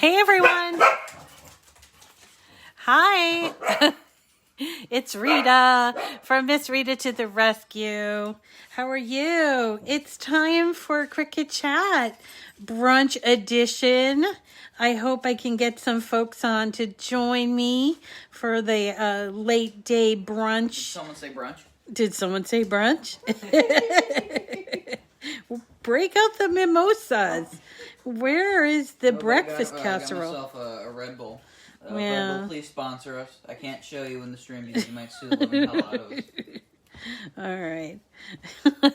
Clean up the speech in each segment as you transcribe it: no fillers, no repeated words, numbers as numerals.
Hey everyone. Hi. It's Rita from Miss Rita to the Rescue. How are you? It's time for Cricut Chat, Brunch Edition. I hope I can get some folks on to join me for the late day brunch. Did someone say brunch? Did someone say brunch? Break out the mimosas. Where is the breakfast casserole? I got myself a Red Bull. Red Bull, please sponsor us. I can't show you in the stream because you might sue the living hell out of us. All right.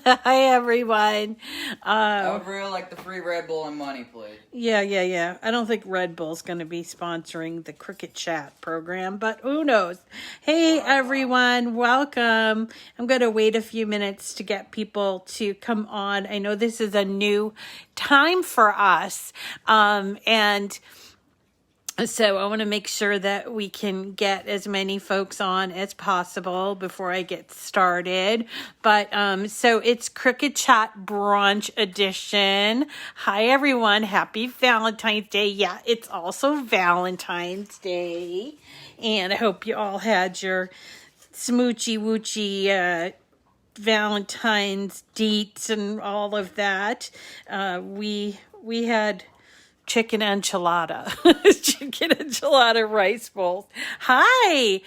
Hi, everyone. I would really like the free Red Bull and money, please. Yeah. I don't think Red Bull's going to be sponsoring the Cricut Chat program, but who knows? Hey, everyone. Welcome. I'm going to wait a few minutes to get people to come on. I know this is a new time for us, and so I want to make sure that we can get as many folks on as possible before I get started. But so it's Cricut Chat Brunch Edition. Hi, everyone. Happy Valentine's Day. Yeah, it's also Valentine's Day. And I hope you all had your smoochy-woochy Valentine's dates and all of that. We had chicken enchilada rice bowls. Hi,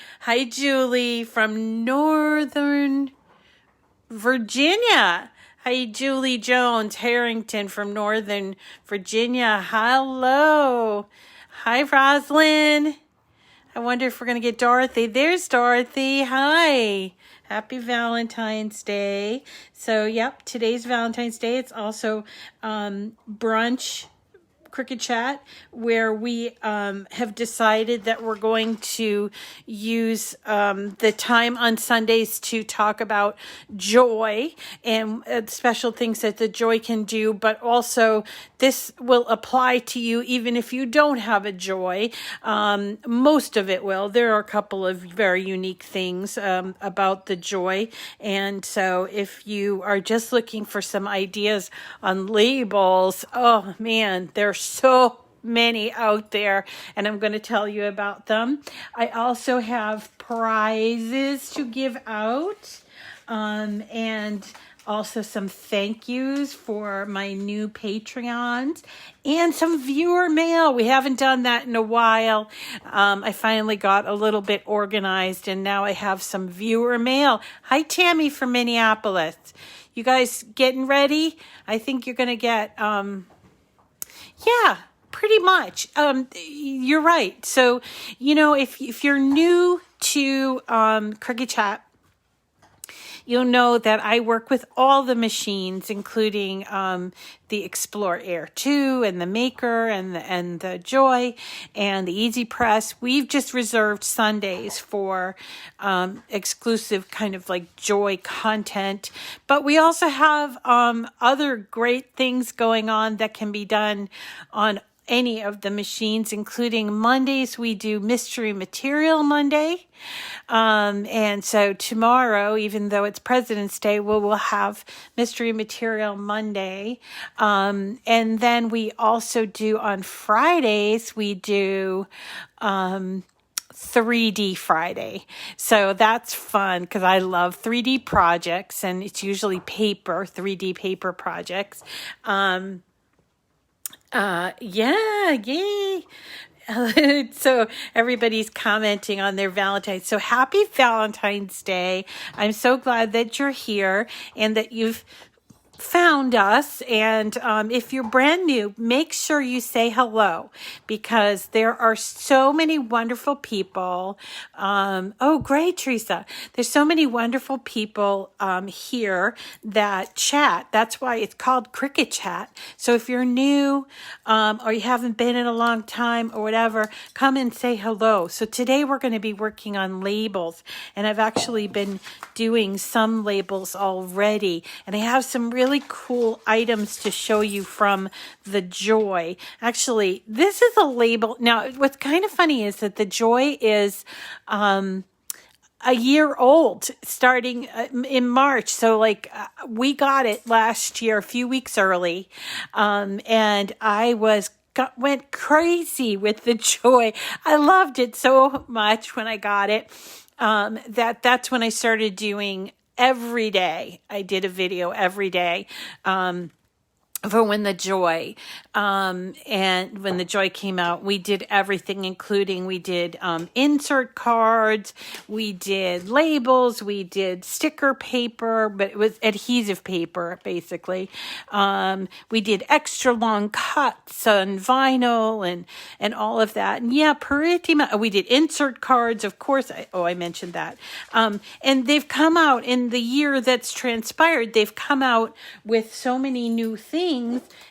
Julie from Northern Virginia. Hi, Julie Jones Harrington from Northern Virginia. Hello. Hi, Roslyn. I wonder if we're going to get Dorothy. There's Dorothy. Hi. Happy Valentine's Day. So, yep, today's Valentine's Day. It's also brunch Cricut Chat, where we have decided that we're going to use the time on Sundays to talk about joy and special things that the joy can do, but also this will apply to you even if you don't have a joy. Most of it will. There are a couple of very unique things about the joy, and so if you are just looking for some ideas on labels, oh man, there's so many out there, and I'm going to tell you about them. I also have prizes to give out, and also some thank yous for my new Patreons and some viewer mail. We haven't done that in a while. I finally got a little bit organized, and now I have some viewer mail. Hi, Tammy from Minneapolis. You guys getting ready? I think you're going to get yeah, pretty much. You're right. So, if you're new to Cricut Chat, you'll know that I work with all the machines, including the Explore Air 2 and the Maker and the Joy and the Easy Press. We've just reserved Sundays for exclusive kind of like joy content. But we also have other great things going on that can be done on any of the machines, including Mondays. We do Mystery Material Monday. And so tomorrow, even though it's President's Day, we'll have Mystery Material Monday. And then we also do on Fridays, we do 3D Friday. So that's fun because I love 3D projects, and it's usually 3D paper projects. Yay. So everybody's commenting on their Valentine's. So happy Valentine's Day. I'm so glad that you're here and that you've found us. And if you're brand new, make sure you say hello, because there are so many wonderful people. Oh, great, Teresa. There's so many wonderful people here that chat. That's why it's called Cricut Chat. So if you're new or you haven't been in a long time or whatever, come and say hello. So today we're going to be working on labels, and I've actually been doing some labels already, and I have some really cool items to show you from the Joy. Actually, this is a label. Now, what's kind of funny is that the Joy is a year old, starting in March. So we got it last year, a few weeks early. And I was went crazy with the Joy. I loved it so much when I got it. That's when I started doing every day. I did a video every day. For when the Joy, and when the Joy came out, we did everything, including we did insert cards, we did labels, we did sticker paper, but it was adhesive paper, basically. We did extra long cuts on vinyl and all of that. And yeah, pretty much, we did insert cards, of course. I mentioned that. And they've come out in the year that's transpired. They've come out with so many new things,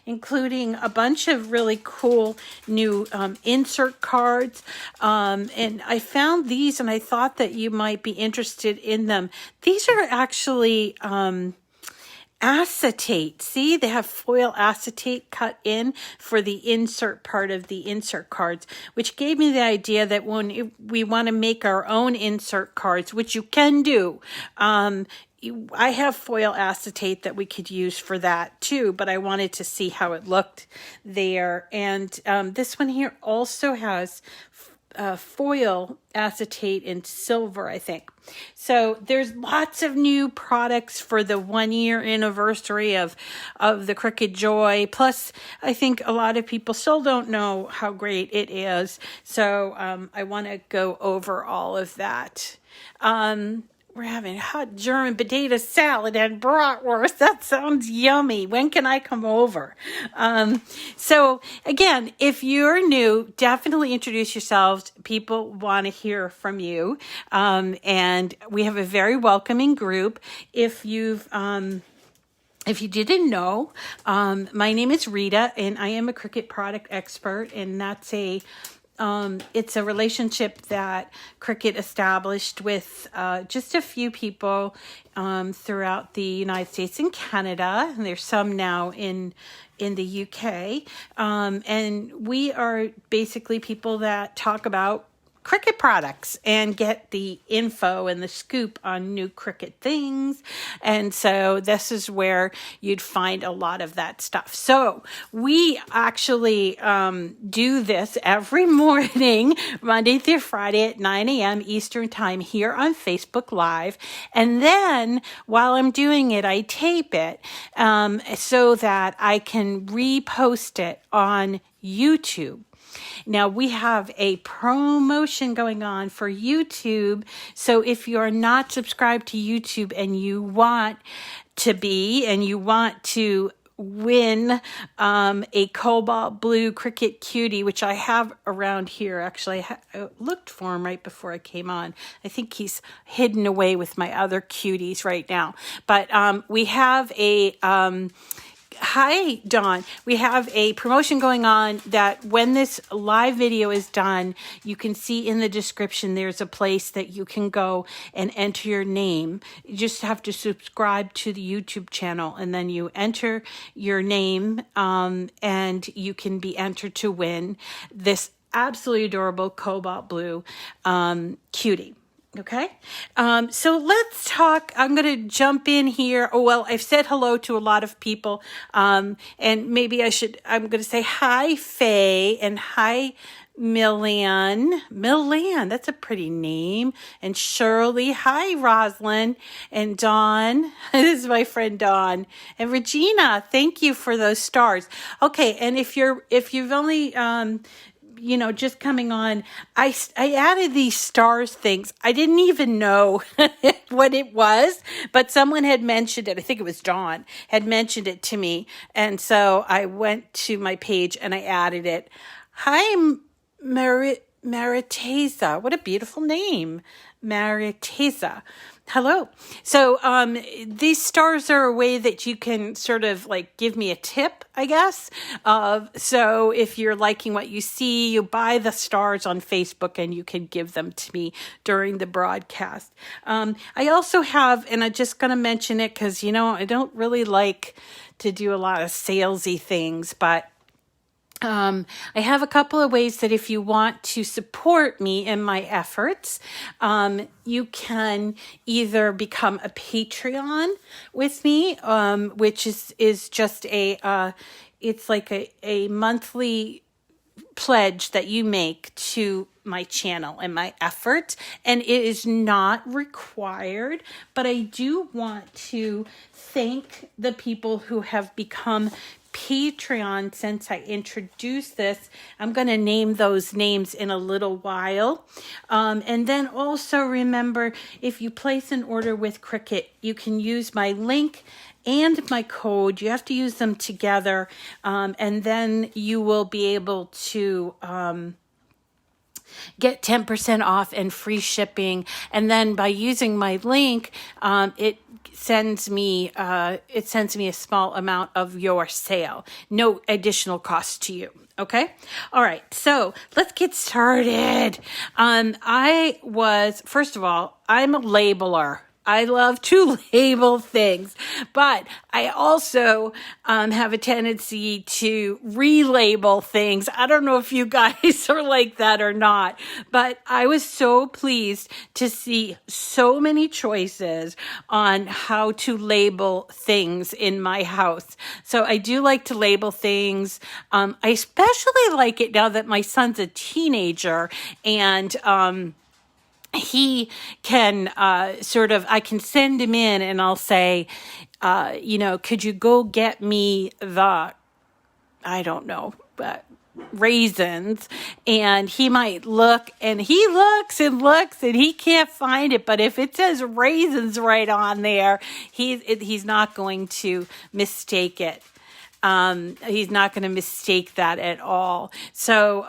including a bunch of really cool new insert cards. And I found these and I thought that you might be interested in them. These are actually acetate. See, they have foil acetate cut in for the insert part of the insert cards, which gave me the idea that when we want to make our own insert cards, which you can do, I have foil acetate that we could use for that too, but I wanted to see how it looked there. And this one here also has foil acetate in silver, I think. So there's lots of new products for the 1-year anniversary of the Cricut Joy. Plus, I think a lot of people still don't know how great it is. So I want to go over all of that. We're having hot German potato salad and bratwurst. That sounds yummy. When can I come over? So again, if you're new, definitely introduce yourselves. People want to hear from you. And we have a very welcoming group. If you didn't know, my name is Rita and I am a Cricut product expert, and that's it's a relationship that Cricut established with just a few people throughout the United States and Canada. And there's some now in the UK. And we are basically people that talk about Cricut products and get the info and the scoop on new Cricut things. And so this is where you'd find a lot of that stuff. So we actually do this every morning, Monday through Friday at 9 a.m. Eastern time here on Facebook Live. And then while I'm doing it, I tape it so that I can repost it on YouTube. Now, we have a promotion going on for YouTube. So if you're not subscribed to YouTube and you want to be, and you want to win a cobalt blue Cricut cutie, which I have around here. Actually, I looked for him right before I came on. I think he's hidden away with my other cuties right now. But we have a... Hi, Dawn. We have a promotion going on that when this live video is done, you can see in the description there's a place that you can go and enter your name. You just have to subscribe to the YouTube channel, and then you enter your name, and you can be entered to win this absolutely adorable cobalt blue cutie. Okay, so let's talk. I'm going to jump in here. Oh, well, I've said hello to a lot of people, and maybe I'm going to say hi, Faye, and hi, Millian, that's a pretty name. And Shirley, hi, Rosalind, and Dawn. This is my friend Dawn. And Regina, thank you for those stars. Okay, and if you've only just coming on, I added these stars things. I didn't even know what it was, but someone had mentioned it. I think it was Dawn had mentioned it to me. And so I went to my page and I added it. Hi, Mariteza. What a beautiful name. Mariteza. Hello. So these stars are a way that you can sort of like give me a tip, I guess. So if you're liking what you see, you buy the stars on Facebook and you can give them to me during the broadcast. I also have, and I'm just going to mention it because, I don't really like to do a lot of salesy things, but I have a couple of ways that if you want to support me in my efforts, you can either become a Patreon with me, which is just it's like a monthly pledge that you make to my channel and my effort, and it is not required, but I do want to thank the people who have become Patreon since I introduced this. I'm going to name those names in a little while. And then also remember, if you place an order with Cricut, you can use my link and my code. You have to use them together. And then you will be able to get 10% off and free shipping. And then by using my link, it sends me a small amount of your sale. No additional cost to you. Okay. All right. So let's get started. First of all, I'm a labeler. I love to label things, but I also have a tendency to relabel things. I don't know if you guys are like that or not, but I was so pleased to see so many choices on how to label things in my house. So I do like to label things. I especially like it now that my son's a teenager, and he can I can send him in and I'll say, could you go get me the, I don't know, raisins? And he might look, and he looks and looks and he can't find it. But if it says raisins right on there, he's not going to mistake it. He's not going to mistake that at all. So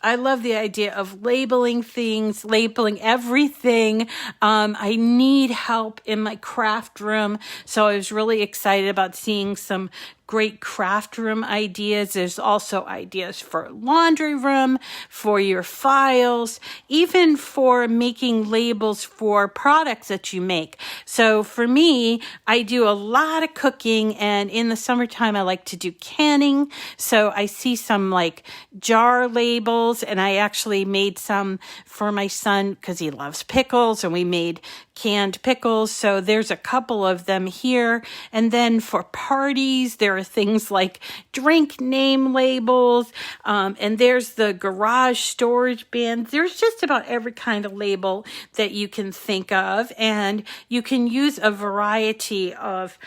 I love the idea of labeling things, labeling everything. I need help in my craft room, so I was really excited about seeing some great craft room ideas. There's also ideas for laundry room, for your files, even for making labels for products that you make. So for me, I do a lot of cooking, and in the summertime, I like to do canning. So I see some like jar labels, and I actually made some for my son because he loves pickles, and we made canned pickles. So there's a couple of them here. And then for parties, there are things like drink name labels. And there's the garage storage bins. There's just about every kind of label that you can think of. And you can use a variety of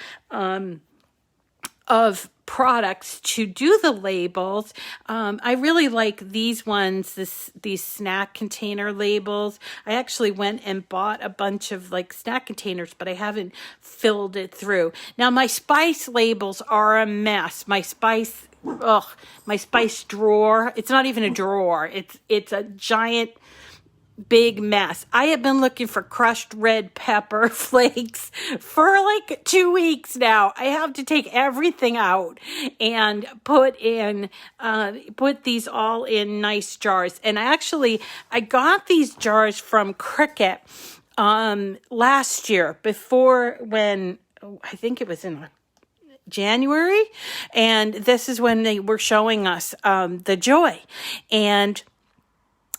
products to do the labels. I really like these ones, these snack container labels. I actually went and bought a bunch of like snack containers, but I haven't filled it through. Now my spice labels are a mess. My spice drawer, it's not even a drawer. It's a giant big mess. I have been looking for crushed red pepper flakes for like 2 weeks now. I have to take everything out and put these all in nice jars. And I got these jars from Cricut last year, I think it was in January, and this is when they were showing us the Joy. And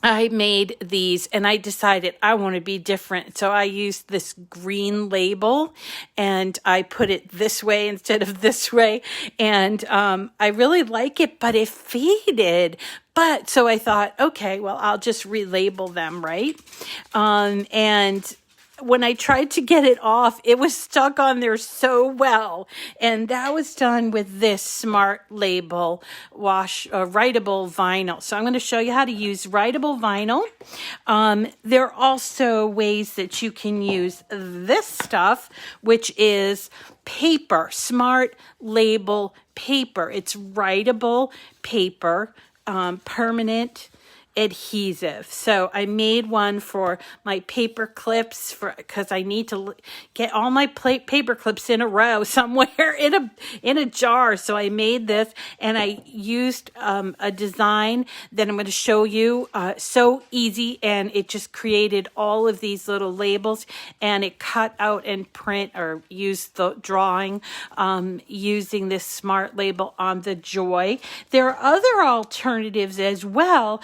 I made these, and I decided I want to be different. So I used this green label, and I put it this way instead of this way. And I really like it, but it faded. But so I thought, okay, well, I'll just relabel them, right? And when I tried to get it off, it was stuck on there so well. And that was done with this Smart Label writable vinyl. So I'm going to show you how to use writable vinyl. There are also ways that you can use this stuff, which is paper, Smart Label paper. It's writable paper, permanent adhesive. So I made one for my paper clips because I need to get all my paper clips in a row somewhere in a jar. So I made this, and I used a design that I'm going to show you. So easy, and it just created all of these little labels, and it cut out and print or used the drawing using this Smart Label on the Joy. There are other alternatives as well.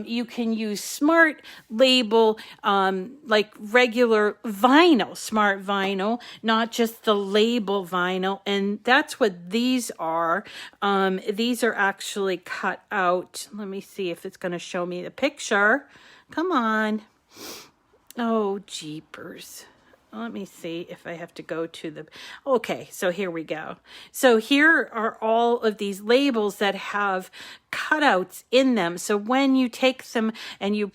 You can use smart label, like regular vinyl, smart vinyl, not just the label vinyl. And that's what these are. These are actually cut out. Let me see if it's going to show me the picture. Come on. Oh, jeepers. Let me see if I have to go to the, okay, so here we go. So here are all of these labels that have cutouts in them. So when you take them and you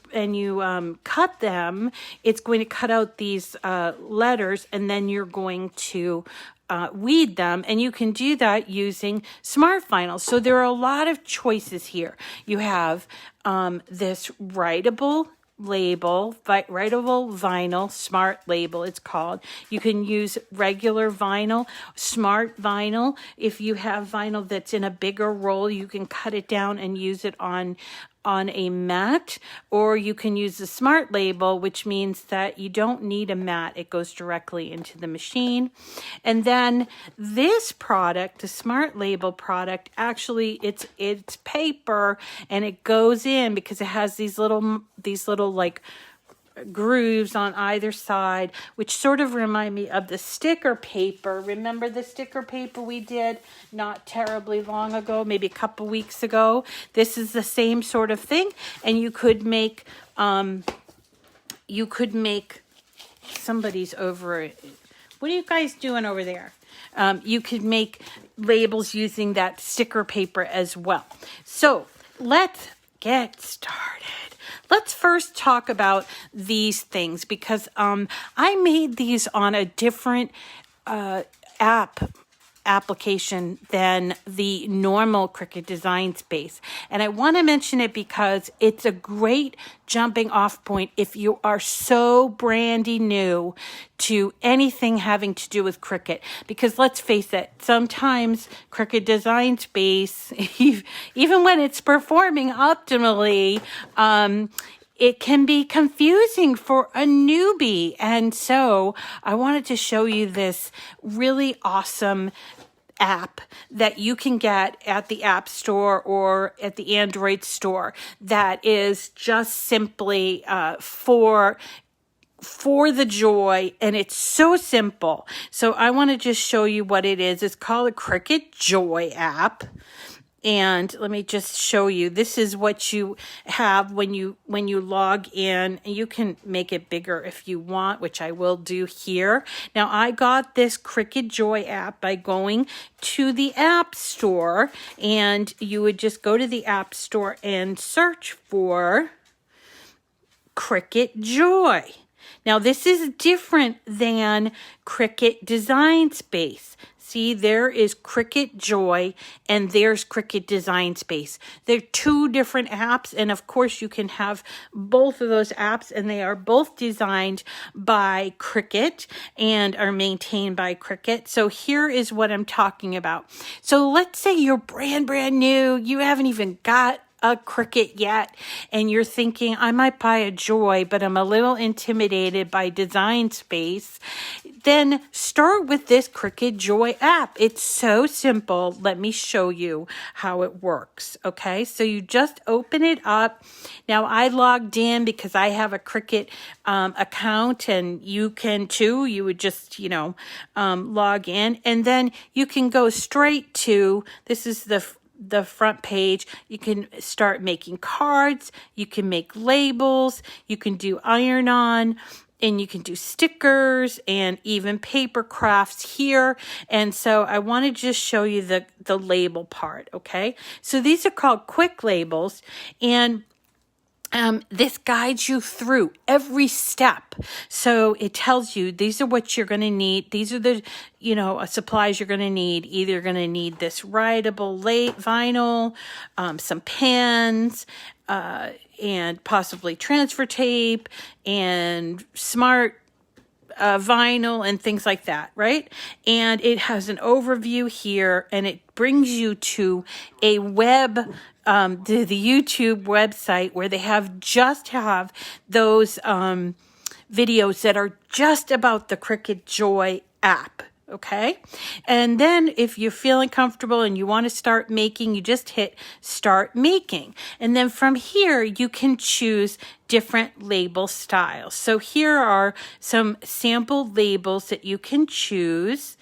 cut them, it's going to cut out these letters, and then you're going to weed them, and you can do that using smart vinyl. So there are a lot of choices here. You have this writable label, writable vinyl, smart label it's called. You can use regular vinyl, smart vinyl. If you have vinyl that's in a bigger roll, you can cut it down and use it on a mat, or you can use the smart label, which means that you don't need a mat. It goes directly into the machine. And then this product, the smart label product, actually it's paper, and it goes in because it has these little like grooves on either side, which sort of remind me of the sticker paper. Remember the sticker paper we did not terribly long ago, maybe a couple weeks ago? This is the same sort of thing, and you could make somebody's over. What are you guys doing over there? You could make labels using that sticker paper as well. So let's get started. Let's first talk about these things, because I made these on a different application than the normal Cricut Design Space. And I want to mention it because it's a great jumping off point if you are so brandy new to anything having to do with Cricut. Because let's face it, sometimes Cricut Design Space, even when it's performing optimally, it can be confusing for a newbie. And so I wanted to show you this really awesome app that you can get at the App Store or at the Android store that is just simply for the joy, and it's so simple. So I want to just show you what it is. It's called a Cricut Joy app. And let me just show you. This is what you have when you log in. You can make it bigger if you want, which I will do here. Now, I got this Cricut Joy app by going to the App Store, and you would just go to the App Store and search for Cricut Joy. Now, this is different than Cricut Design Space. See, there is Cricut Joy and there's Cricut Design Space. They're two different apps, and of course you can have both of those apps, and they are both designed by Cricut and are maintained by Cricut. So here is what I'm talking about. So let's say you're brand new, you haven't even got a Cricut yet, and you're thinking, I might buy a Joy, but I'm a little intimidated by Design Space. Then start with this Cricut Joy app. It's so simple. Let me show you how it works. Okay, so you just open it up. Now I logged in because I have a Cricut account, and you can too. You would just, log in, and then you can go straight to, this is the front page. You can start making cards, you can make labels, you can do iron-on, and you can do stickers and even paper crafts here. And so I want to just show you the label part, okay? So these are called quick labels, and this guides you through every step. So it tells you these are what you're going to need. These are the, supplies you're going to need. Either you're going to need this writable vinyl, some pens, and possibly transfer tape and smart vinyl and things like that, right? And it has an overview here, and it brings you to a the YouTube website where they have those videos that are just about the Cricut Joy app. Okay, and then if you're feeling comfortable and you want to start making, you just hit start making. And then from here, you can choose different label styles. So here are some sample labels that you can choose.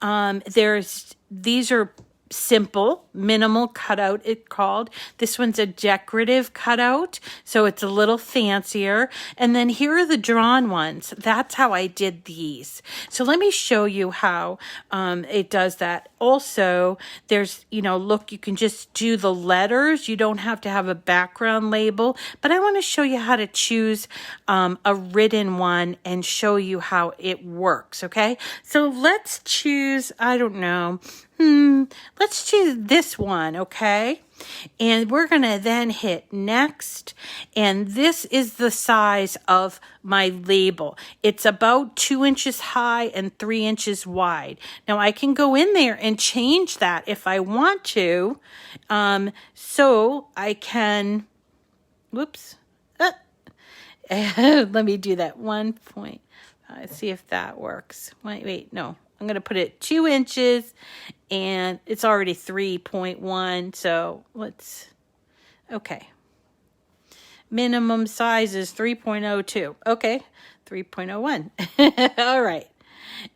These are simple, minimal cutout, it's called. This one's a decorative cutout, so it's a little fancier. And then here are the drawn ones. That's how I did these. So let me show you how it does that. Also, there's, look, you can just do the letters. You don't have to have a background label, but I want to show you how to choose a written one and show you how it works, okay? So let's choose, I don't know, let's choose this one, okay? And we're going to then hit next. And this is the size of my label. It's about 2 inches high and 3 inches wide. Now I can go in there and change that if I want to. So I can, whoops. Let me do that 1 point. See if that works. Wait, no. I'm going to put it 2 inches and it's already 3.1. So okay. Minimum size is 3.02. Okay. 3.01. All right.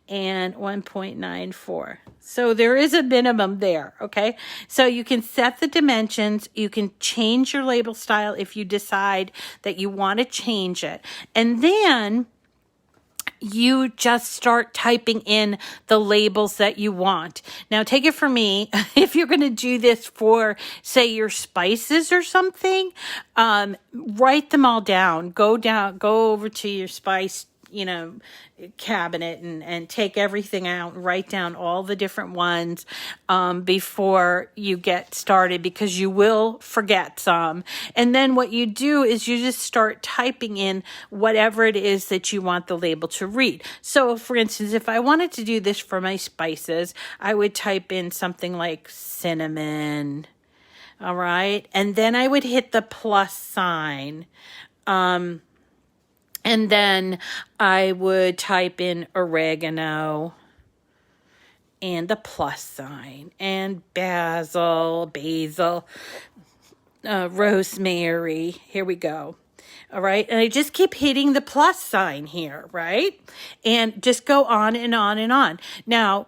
And 1.94. So there is a minimum there. Okay. So you can set the dimensions. You can change your label style if you decide that you want to change it. And then you just start typing in the labels that you want. Now, take it from me, if you're going to do this for, say, your spices or something, write them all down. Go over to your spice, cabinet and take everything out and write down all the different ones before you get started, because you will forget some. And then what you do is you just start typing in whatever it is that you want the label to read. So for instance, if I wanted to do this for my spices, I would type in something like cinnamon. All right. And then I would hit the plus sign. And then I would type in oregano and the plus sign and basil, rosemary. Here we go. All right. And I just keep hitting the plus sign here, right? And just go on and on and on. Now,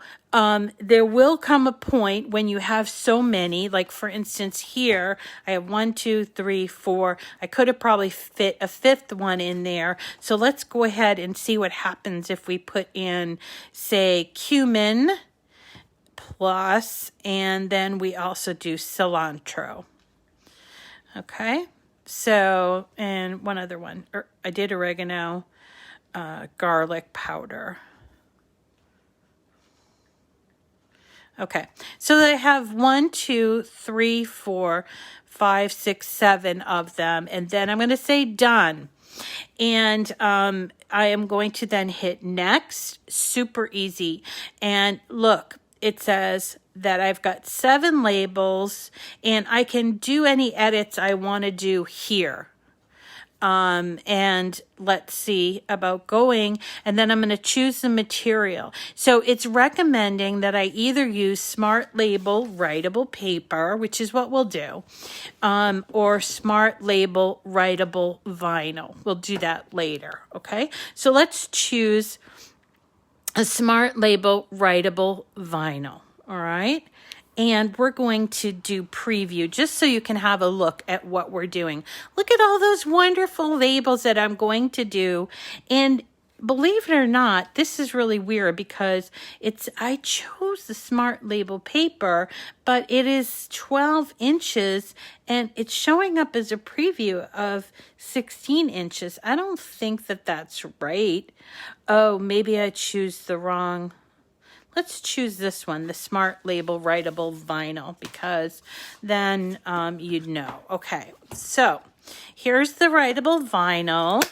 there will come a point when you have so many, like for instance here, I have 1, 2, 3, 4. I could have probably fit a fifth one in there. So let's go ahead and see what happens if we put in, say, cumin plus, and then we also do cilantro. Okay. So, and one other one, I did oregano, garlic powder. Okay, so I have 1, 2, 3, 4, 5, 6, 7 of them, and then I'm going to say done. And I am going to then hit next, super easy. And look, it says that I've got 7 labels and I can do any edits I want to do here. And let's see about going, and then I'm going to choose the material. So it's recommending that I either use Smart Label writable paper, which is what we'll do, or Smart Label writable vinyl. We'll do that later. Okay. So let's choose a Smart Label writable vinyl. All right. And we're going to do preview just so you can have a look at what we're doing. Look at all those wonderful labels that I'm going to do. And believe it or not, this is really weird because I chose the Smart Label paper, but it is 12 inches and it's showing up as a preview of 16 inches. I don't think that that's right. Oh, maybe I choose the wrong. Let's choose this one, the Smart Label writable vinyl, because then you'd know. Okay, so here's the writable vinyl.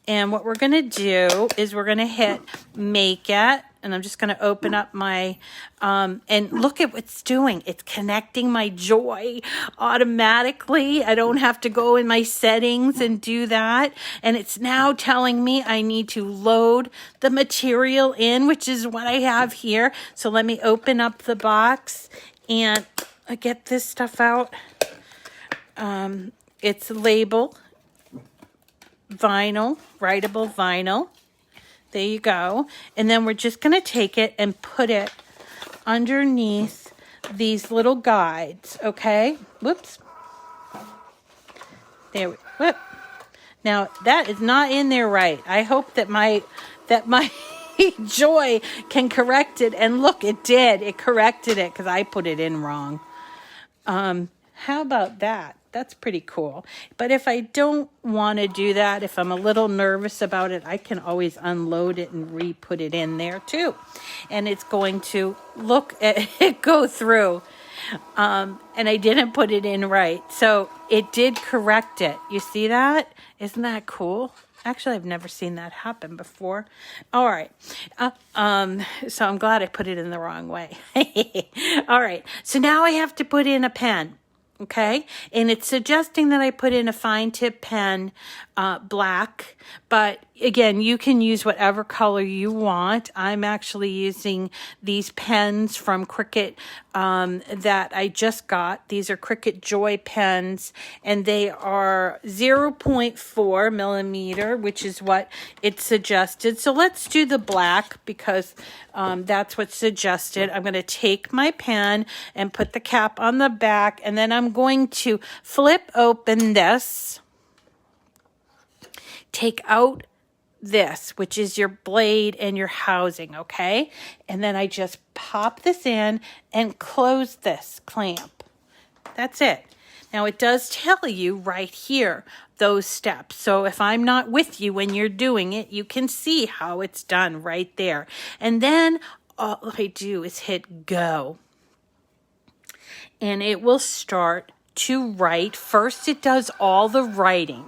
And what we're going to do is we're going to hit make it. and I'm just going to open up my, and look at what's doing. It's connecting my Joy automatically. I don't have to go in my settings and do that. And it's now telling me I need to load the material in, which is what I have here. So let me open up the box and get this stuff out. It's label, vinyl, writable vinyl. There you go. And then we're just going to take it and put it underneath these little guides, okay? Whoops. There we whoop. Now, that is not in there right. I hope that my Joy can correct it. And look, it did. It corrected it because I put it in wrong. How about that? That's pretty cool. But if I don't want to do that, if I'm a little nervous about it, I can always unload it and re-put it in there too. And it's going to look at it go through. And I didn't put it in right. So it did correct it. You see that? Isn't that cool? Actually, I've never seen that happen before. All right. So I'm glad I put it in the wrong way. All right. So now I have to put in a pen. Okay, and it's suggesting that I put in a fine tip pen, black, but again, you can use whatever color you want. I'm actually using these pens from Cricut that I just got. These are Cricut Joy pens, and they are 0.4 millimeter, which is what it suggested. So let's do the black because that's what's suggested. I'm going to take my pen and put the cap on the back, and then I'm going to flip open this, take out this, which is your blade and your housing, okay? And then I just pop this in and close this clamp. That's it. Now it does tell you right here those steps. So if I'm not with you when you're doing it, you can see how it's done right there. And then all I do is hit go. And it will start to write. First, it does all the writing.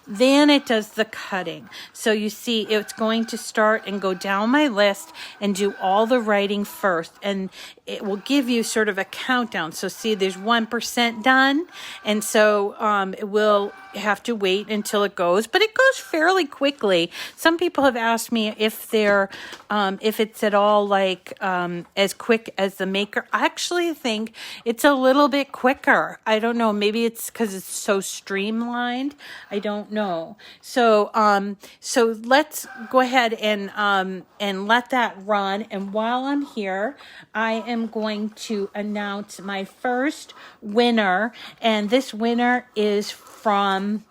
Then it does the cutting. So you see it's going to start and go down my list and do all the writing first. And it will give you sort of a countdown. So see, there's 1% done. And so it will have to wait until it goes, but it goes fairly quickly. Some people have asked me if it's at all like as quick as the Maker. I actually think it's a little bit quicker. I don't know. Maybe it's because it's so streamlined. I don't know. So let's go ahead and let that run. And while I'm here, I am going to announce my first winner, and this winner is from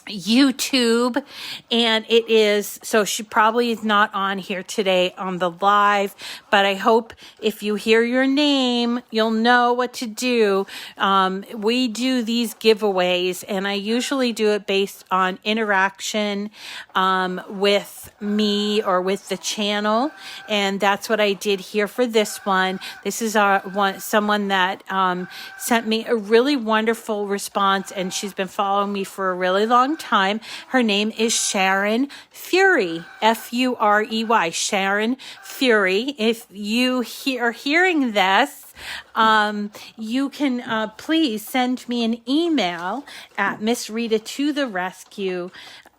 YouTube, and it is, so she probably is not on here today on the live, but I hope if you hear your name, you'll know what to do. We do these giveaways, and I usually do it based on interaction with me or with the channel, and that's what I did here for this one. This is someone that sent me a really wonderful response, and she's been following me for a really long time. Her name is Sharon Fury, F-U-R-E-Y, Sharon Fury. If you are hearing this, you can please send me an email at Miss Rita to the rescue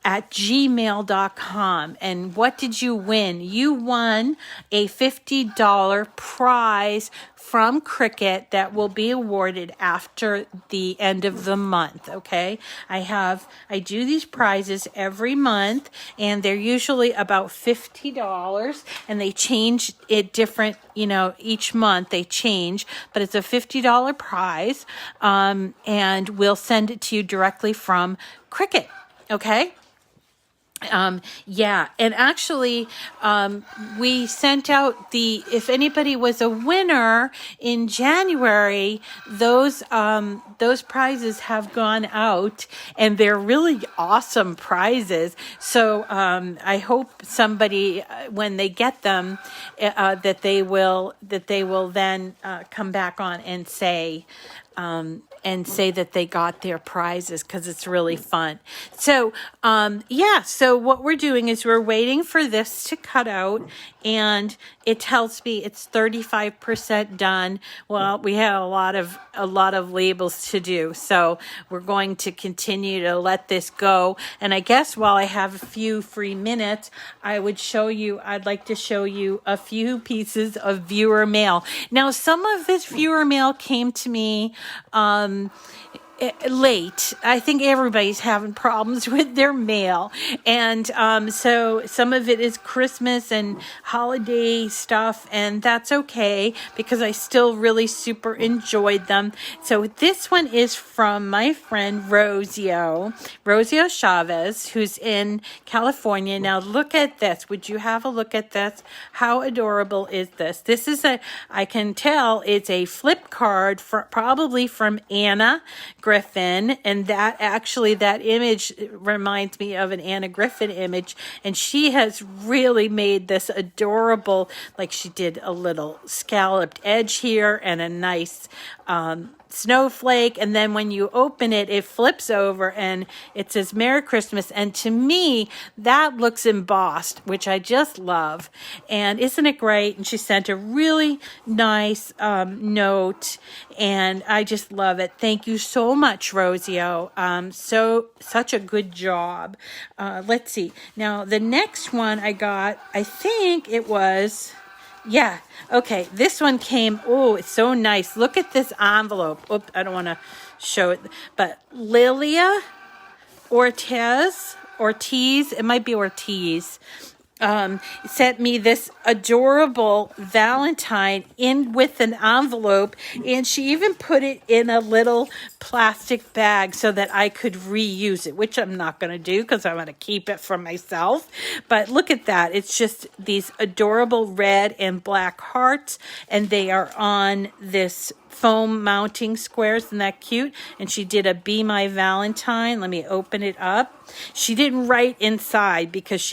at gmail.com. And what did you win? You won a $50 prize from Cricut that will be awarded after the end of the month, okay? I do these prizes every month, and they're usually about $50, and they change it different, each month they change, but it's a $50 prize, and we'll send it to you directly from Cricut, okay? Yeah, and actually, we sent out if anybody was a winner in January, those prizes have gone out, and they're really awesome prizes. So, I hope somebody, when they get them, that they will then, come back on and say that they got their prizes, because it's really fun. So, so what we're doing is we're waiting for this to cut out, and it tells me it's 35% done. Well, we have a lot of labels to do, so we're going to continue to let this go. And I guess while I have a few free minutes, I'd like to show you a few pieces of viewer mail. Now, some of this viewer mail came to me late. I think everybody's having problems with their mail, and so some of it is Christmas and holiday stuff, and that's okay because I still really super enjoyed them. So this one is from my friend Rosio Chavez, who's in California. Now look at this. Would you have a look at this? How adorable is this? This is I can tell it's a flip card probably from Anna Griffin, and that image reminds me of an Anna Griffin image, and she has really made this adorable, like she did a little scalloped edge here and a nice snowflake, and then when you open it, it flips over and it says Merry Christmas, and to me that looks embossed, which I just love. And isn't it great? And she sent a really nice note, and I just love it. Thank you so much, Rosio. Such a good job. Let's see. Now the next one I got, I think it was, yeah. Okay. This one came. Oh, it's so nice. Look at this envelope. Oops, I don't want to show it, but Lilia Ortiz. It might be Ortiz. Sent me this adorable Valentine in with an envelope, and she even put it in a little plastic bag so that I could reuse it, which I'm not going to do because I want to keep it for myself. But look at that. It's just these adorable red and black hearts, and they are on this foam mounting squares. Isn't that cute? And she did a Be My Valentine. Let me open it up. She didn't write inside because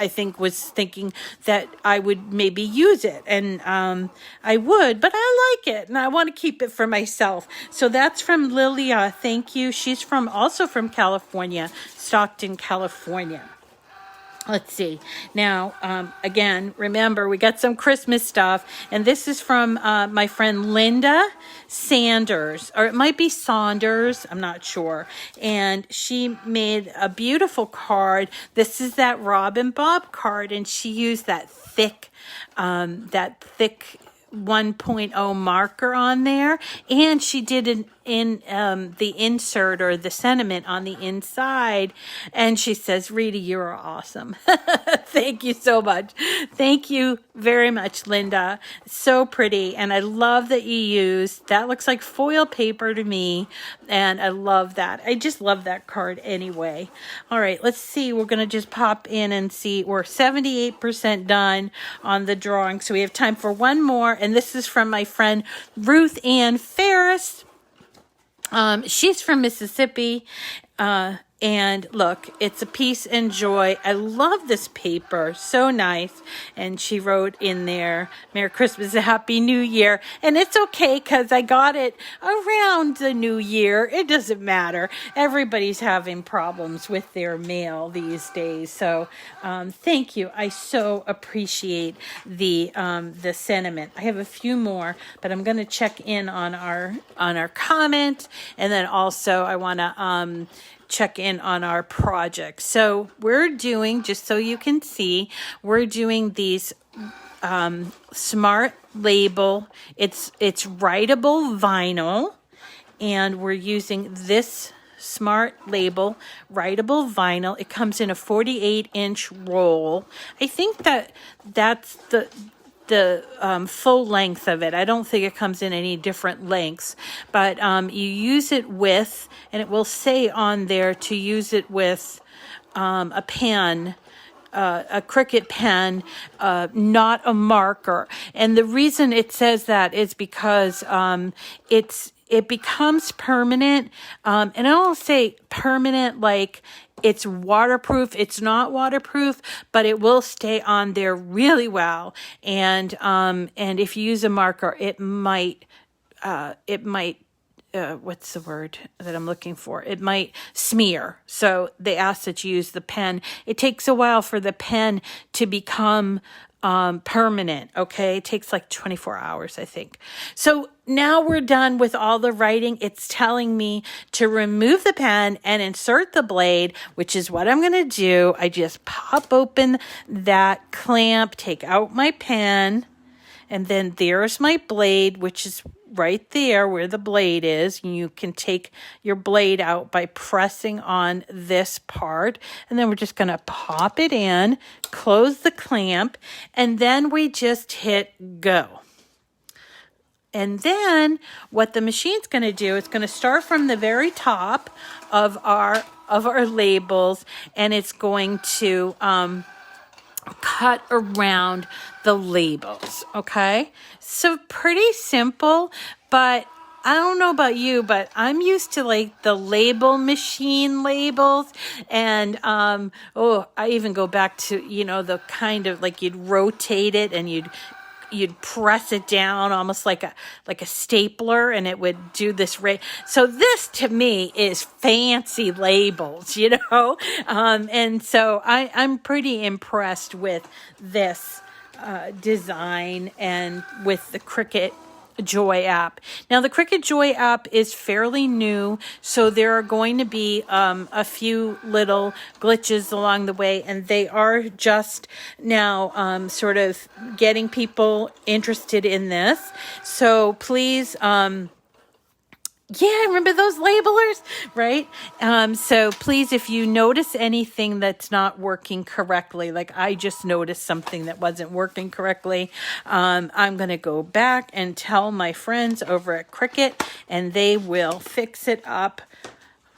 I think was thinking that I would maybe use it, and I would, but I like it and I want to keep it for myself. So that's from Lilia. Thank you. She's also from California, Stockton, California. Let's see. Now, again, remember, we got some Christmas stuff, and this is from my friend Linda Sanders, or it might be Saunders, I'm not sure. And she made a beautiful card. This is that Robin Bob card, and she used that thick 1.0 marker on there, and she did the insert or the sentiment on the inside, and she says, Rita, you're awesome. Thank you so much. Thank you very much, Linda. So pretty, and I love that you used that. Looks like foil paper to me, and I love that. I just love that card anyway. All right, let's see. We're going to just pop in and see. We're 78% done on the drawing, so we have time for one more, and this is from my friend Ruth Ann Ferris. She's from Mississippi, and look, it's a Peace and Joy. I love this paper, so nice. And she wrote in there, Merry Christmas, a Happy New Year. And it's okay because I got it around the New Year. It doesn't matter. Everybody's having problems with their mail these days. So thank you. I so appreciate the sentiment. I have a few more, but I'm going to check in on our comment, and then also I want to check in on our project. So we're doing, just so you can see, we're doing these smart label. It's writable vinyl, and we're using this smart label writable vinyl. It comes in a 48-inch roll. I think that's the full length of it. I don't think it comes in any different lengths, but you use it with, and it will say on there to use it with a pen, a Cricut pen, not a marker. And the reason it says that is because it becomes permanent, and I don't say permanent like it's waterproof. It's not waterproof, but it will stay on there really well. And if you use a marker, it might what's the word that I'm looking for? It might smear. So they ask that you use the pen. It takes a while for the pen to become permanent. Okay. It takes like 24 hours, I think. So now we're done with all the writing. It's telling me to remove the pen and insert the blade, which is what I'm going to do. I just pop open that clamp, take out my pen, and then there's my blade, which is right there where the blade is. You can take your blade out by pressing on this part. And then we're just going to pop it in, close the clamp, and then we just hit go. And then what the machine's going to do, it's going to start from the very top of our labels, and it's going to cut around the labels. Okay, so pretty simple, but I don't know about you, but I'm used to like the label machine labels, and I even go back to, you know, the kind of like you'd rotate it and you'd press it down almost like a stapler, and it would do this so this to me is fancy labels, you know, and so I'm pretty impressed with this design and with the Cricut Joy app. Now the Cricut Joy app is fairly new, so there are going to be a few little glitches along the way, and they are just now sort of getting people interested in this. So please, yeah, remember those labelers, right? So please, if you notice anything that's not working correctly, like I just noticed something that wasn't working correctly, I'm going to go back and tell my friends over at Cricut, and they will fix it up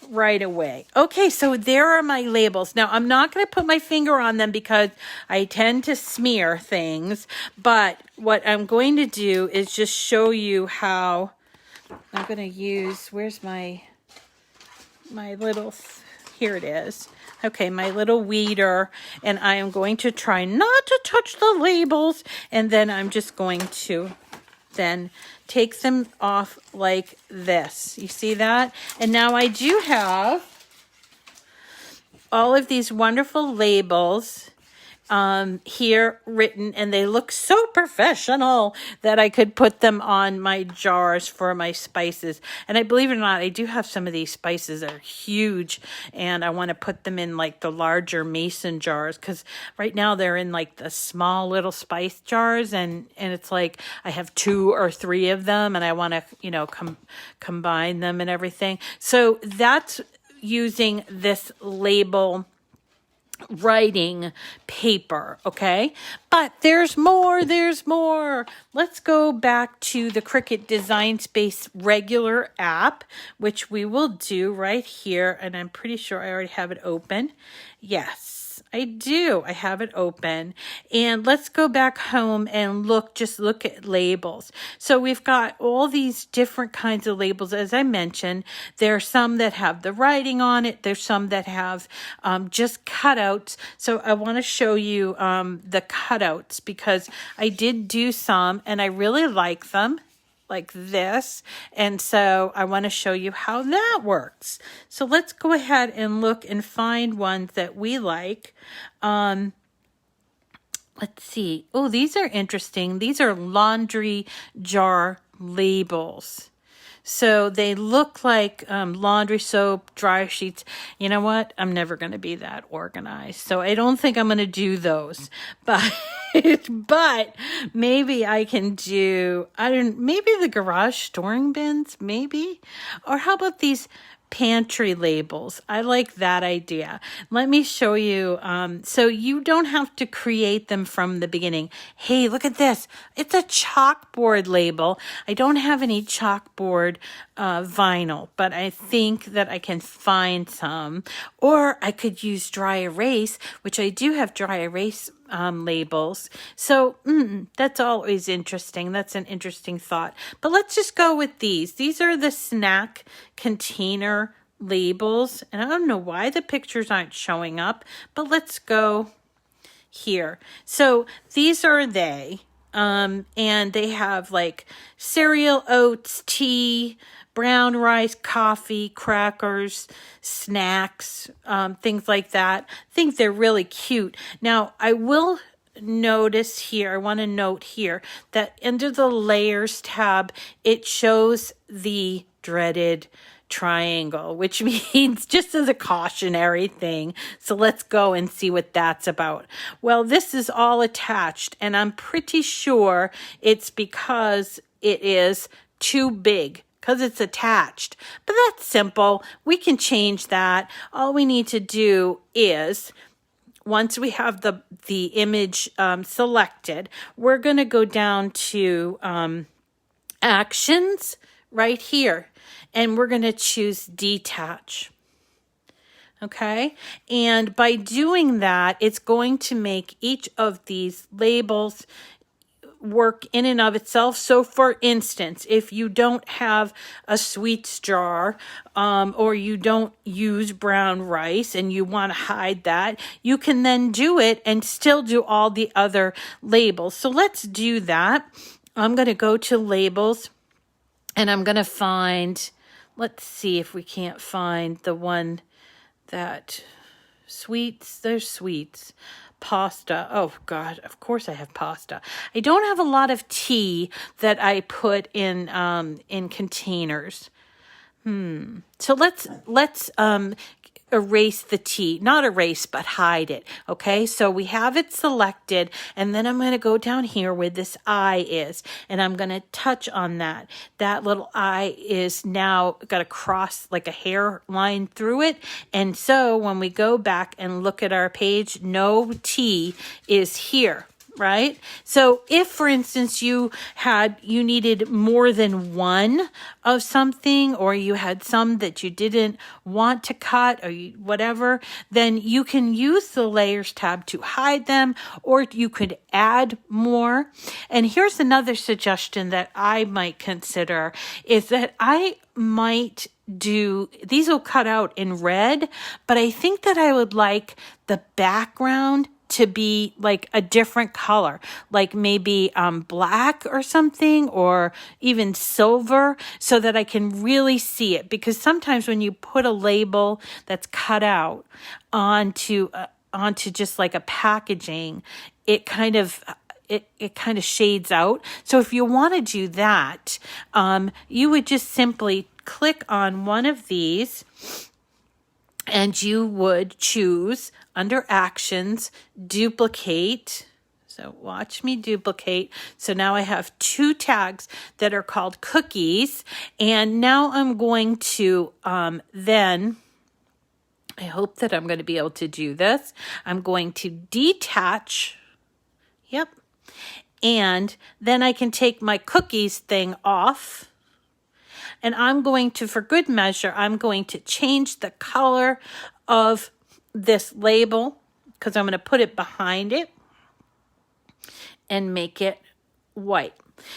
right away. Okay, so there are my labels. Now, I'm not going to put my finger on them because I tend to smear things, but what I'm going to do is just show you how I'm going to use, where's my little, here it is. Okay, my little weeder, and I am going to try not to touch the labels, and then I'm just going to then take them off like this. You see that? And now I do have all of these wonderful labels here written, and they look so professional that I could put them on my jars for my spices. And I believe it or not, I do have some of these spices that are huge, and I want to put them in like the larger mason jars, because right now they're in like the small little spice jars, and it's like I have 2 or 3 of them, and I want to, you know, combine them and everything. So that's using this label writing paper, okay? But there's more. Let's go back to the Cricut Design Space regular app, which we will do right here, and I'm pretty sure I already have it open. Yes, I do. I have it open. And let's go back home and look at labels. So we've got all these different kinds of labels. As I mentioned, there are some that have the writing on it. There's some that have just cutouts. So I want to show you the cutouts, because I did do some and I really like them, like this. And so I want to show you how that works. So let's go ahead and look and find ones that we like. Let's see. Oh, these are interesting. These are laundry jar labels. So they look like laundry soap, dryer sheets. You know what? I'm never going to be that organized. So I don't think I'm going to do those. But but maybe I can do, maybe the garage storing bins, maybe. Or how about these pantry labels? I like that idea. Let me show you. So you don't have to create them from the beginning. Hey, look at this. It's a chalkboard label. I don't have any chalkboard vinyl, but I think that I can find some. Or I could use dry erase, which I do have dry erase labels. So that's always interesting. That's an interesting thought. But let's just go with these. These are the snack container labels. And I don't know why the pictures aren't showing up, but let's go here. So these are they. And they have like cereal, oats, tea, brown rice, coffee, crackers, snacks, things like that. I think they're really cute. Now, I will notice here, I want to note here that under the layers tab, it shows the dreaded triangle, which means just as a cautionary thing. So let's go and see what that's about. Well, this is all attached, and I'm pretty sure it's because it is too big, because it's attached. But that's simple. We can change that. All we need to do is, once we have the image selected, we're going to go down to actions right here, and we're going to choose detach. Okay, and by doing that, it's going to make each of these labels work in and of itself. So for instance, if you don't have a sweets jar or you don't use brown rice and you want to hide that, you can then do it and still do all the other labels. So let's do that. I'm going to go to labels, and I'm going to find, let's see if we can't find the one that sweets, there's sweets. Pasta. Oh God, of course I have pasta. I don't have a lot of tea that I put in containers. So let's erase the tea. Not erase, but hide it. Okay, so we have it selected, and then I'm going to go down here where this eye is, and I'm going to touch on that. That little eye is now got a cross, like a hairline through it, and so when we go back and look at our page, no tea is here. Right? So if, for instance, you needed more than one of something, or you had some that you didn't want to cut or whatever, then you can use the layers tab to hide them, or you could add more. And here's another suggestion that I might consider is that I might do, these will cut out in red, but I think that I would like the background to be like a different color, like maybe black or something, or even silver, so that I can really see it. Because sometimes when you put a label that's cut out onto just like a packaging, it kind of shades out. So if you want to do that, you would just simply click on one of these, and you would choose under actions, duplicate. So watch me duplicate. So now I have two tags that are called cookies. And now I'm going to then, I hope that I'm going to be able to do this. I'm going to detach. Yep. And then I can take my cookies thing off. And I'm going to, for good measure, I'm going to change the color of this label, because I'm going to put it behind it and make it white.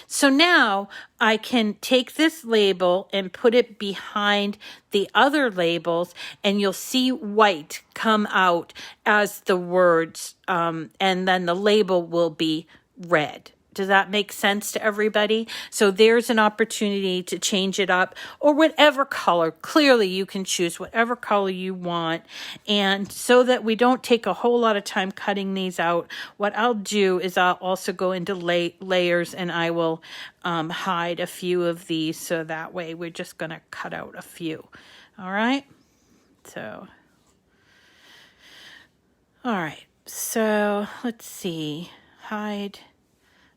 So now I can take this label and put it behind the other labels, and you'll see white come out as the words, and then the label will be red. Does that make sense to everybody? So there's an opportunity to change it up, or whatever color. Clearly, you can choose whatever color you want. And so that we don't take a whole lot of time cutting these out, what I'll do is I'll also go into layers, and I will hide a few of these. So that way we're just going to cut out a few. All right. So, all right. So let's see. Hide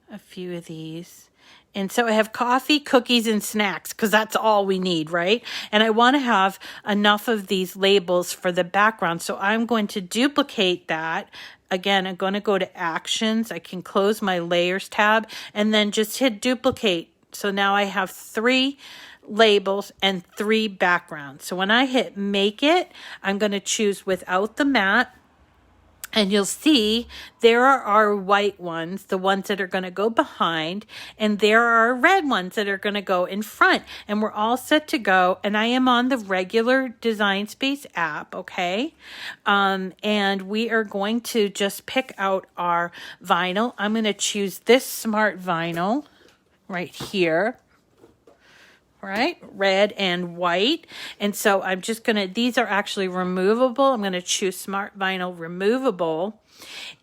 a few of these. And so I have coffee, cookies, and snacks, because that's all we need, right? And I want to have enough of these labels for the background. So I'm going to duplicate that. Again, I'm going to go to actions. I can close my layers tab and then just hit duplicate. So now I have 3 labels and 3 backgrounds. So when I hit make it, I'm going to choose without the mat. And you'll see there are our white ones, the ones that are going to go behind, and there are red ones that are going to go in front. And we're all set to go. And I am on the regular Design Space app, okay? And we are going to just pick out our vinyl. I'm going to choose this smart vinyl right here. Right? Red and white. And so I'm just going to, these are actually removable. I'm going to choose Smart Vinyl Removable.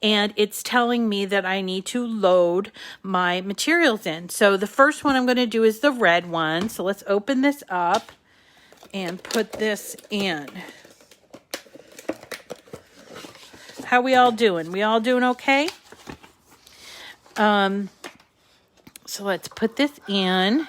And it's telling me that I need to load my materials in. So the first one I'm going to do is the red one. So let's open this up and put this in. How we all doing? We all doing okay? So let's put this in.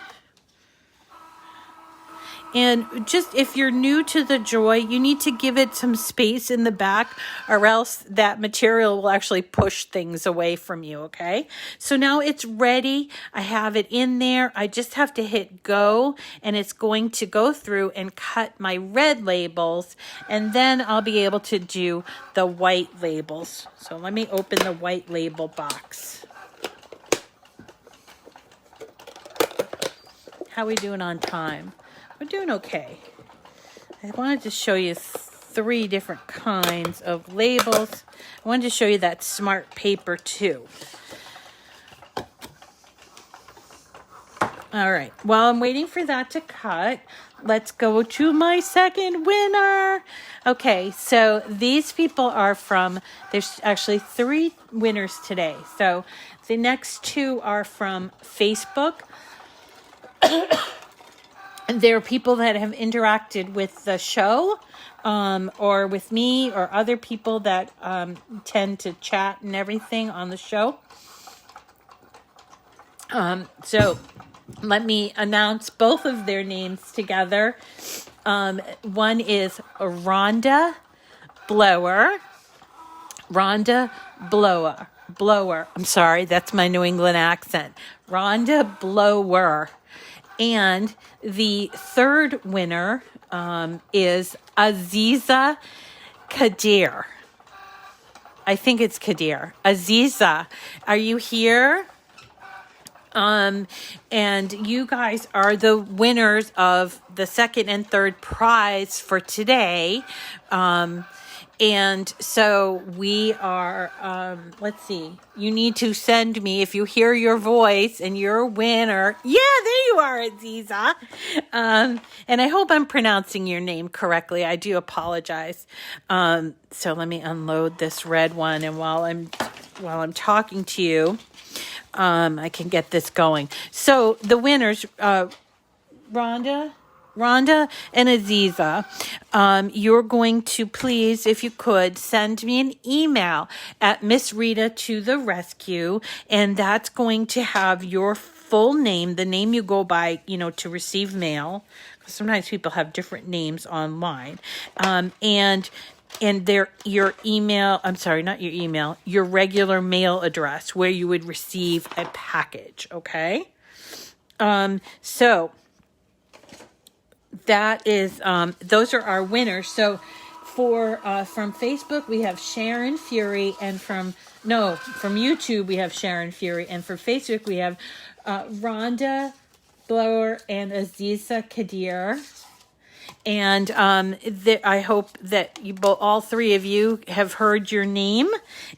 And just if you're new to the Joy, you need to give it some space in the back, or else that material will actually push things away from you, okay? So now it's ready. I have it in there. I just have to hit go, and it's going to go through and cut my red labels, and then I'll be able to do the white labels. So let me open the white label box. How we doing on time? We're doing okay. I wanted to show you 3 different kinds of labels. I wanted to show you that smart paper too. All right, while I'm waiting for that to cut, let's go to my second winner. Okay, so these people are from, there's actually 3 winners today. So the next 2 are from Facebook. There are people that have interacted with the show, or with me, or other people that tend to chat and everything on the show. So let me announce both of their names together. One is Rhonda Blower. Blower. I'm sorry, that's my New England accent. Rhonda Blower. And the third winner is Aziza Kadir. I think it's Kadir. Aziza, are you here? And you guys are the winners of the second and third prize for today. And so we are, let's see, you need to send me, if you hear your voice and you're a winner. Yeah, there you are, Aziza. And I hope I'm pronouncing your name correctly. I do apologize. So let me unload this red one. And while I'm talking to you, I can get this going. So the winners, Rhonda and Aziza, you're going to please, if you could, send me an email at Miss Rita to the rescue, and that's going to have your full name, the name you go by, to receive mail. Sometimes people have different names online, and your email, I'm sorry, not your email, your regular mail address where you would receive a package, okay? So that is, those are our winners. So from Facebook, we have Sharon Fury, and from YouTube, we have Sharon Fury, and for Facebook, we have Rhonda Blower and Aziza Kadir. And I hope that all 3 of you have heard your name,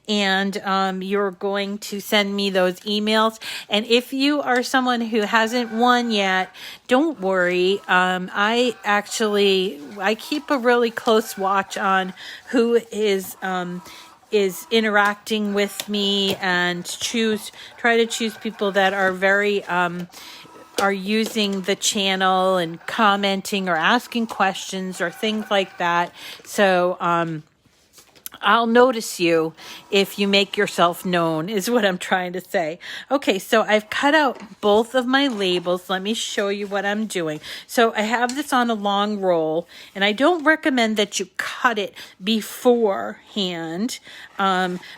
and you're going to send me those emails. And if you are someone who hasn't won yet, don't worry. I keep a really close watch on who is interacting with me, and try to choose people that are very are using the channel and commenting or asking questions or things like that. So I'll notice you if you make yourself known, is what I'm trying to say. Okay, so I've cut out both of my labels. Let me show you what I'm doing. So I have this on a long roll, and I don't recommend that you cut it beforehand,